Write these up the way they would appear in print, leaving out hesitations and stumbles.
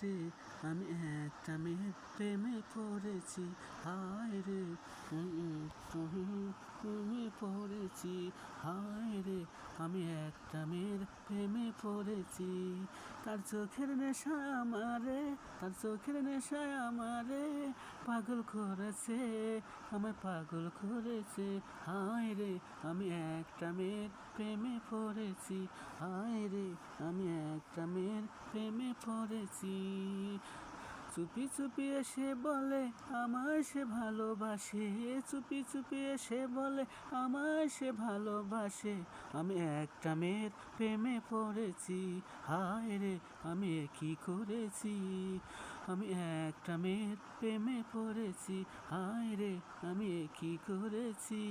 রে আমি একটা মেয়ের প্রেমে পড়েছি, হায় রে প্রেমে পড়েছি, হায় রে আমি একটা মেয়ের প্রেমে পড়েছি। তার চোখের নেশায় আমারে, তার চোখের নেশায় আমারে পাগল করেছে, আমায় পাগল করেছে, হায় রে আমি একটা মেয়ের প্রেমে পড়েছি, হায় রে আমি একটা মেয়ের প্রেমে পড়েছি। চুপি চুপি এসে বলে আমায় সে ভালোবাসে, চুপি চুপি এসে বলে আমায় সে ভালোবাসে, আমি একটা মেয়ের প্রেমে পড়েছি, হায় রে আমি কি করেছি, আমি একটা মেয়ের প্রেমে পড়েছি, হায় রে আমি কি করেছি।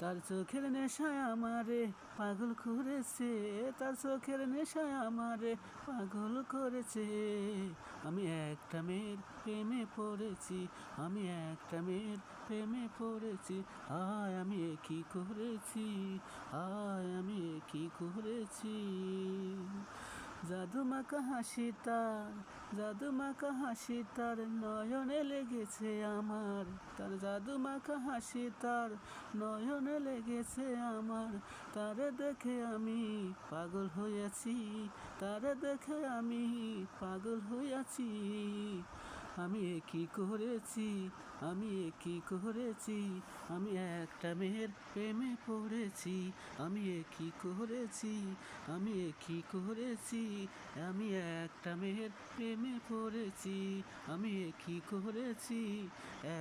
তার চোখের নেশায় আমারে পাগল করেছে, তার চোখের নেশায় আমারে পাগল করেছে, আমি একটা মেয়ের প্রেমে পড়েছি, আমি একটা মেয়ের প্রেমে পড়েছি, হায় আমি কি করেছি, হায় আমি কি করেছি। জাদু মাখা হাসি তার, জাদু মাখা হাসি তার নয়নে লেগেছে আমার, তার জাদু মাখা হাসি তার নয়নে লেগেছে আমার, তারে দেখে আমি পাগল হয়েছি, তারে দেখে আমি পাগল হয়েছি, আমি কি করেছি, আমি কি করেছি, আমি একটা মেয়ের প্রেমে পড়েছি, আমি কি করেছি, আমি কি করেছি, আমি একটা মেয়ের প্রেমে পড়েছি, আমি কি করেছি,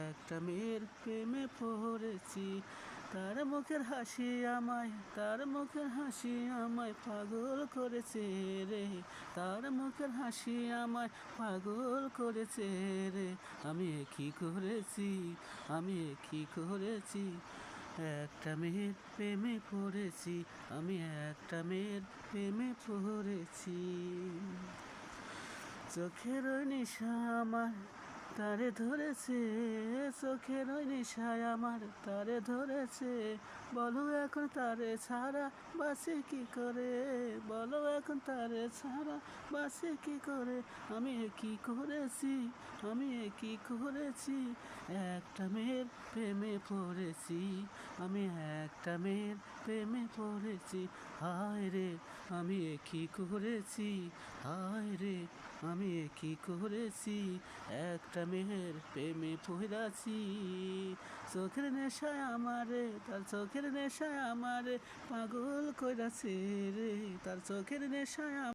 একটা মেয়ের প্রেমে পড়েছি। তার মুখের হাসি আমায়, তার মুখের হাসি আমায় পাগল করেছে রে, তার মুখের হাসি আমায় পাগল করেছে রে, আমি কি করেছি, আমি কি করেছি, একটা মেয়ের প্রেমে পড়েছি, আমি একটা মেয়ের প্রেমে পড়েছি। চোখের ওই নিশা আমার তারে ধরেছে, চোখের ওই নিশায় আমার তারে ধরেছে, বলো এখন তারে ছাড়া বাসে কি করে, বলো এখন তারে ছাড়া বাসে কি করে, আমি কি করেছি, আমি কি করেছি, একটা মেয়ের প্রেমে পড়েছি, আমি একটা মেয়ের প্রেমে পড়েছি, হায় রে আমি কি করেছি, হায় রে আমি কি করেছি, একটা মেয়ের প্রেমে পড়েছি। চোখের নেশায় আমারে, তার চোখের নেশায় আমারে পাগল কইরাছে রে, তার চোখের নেশায়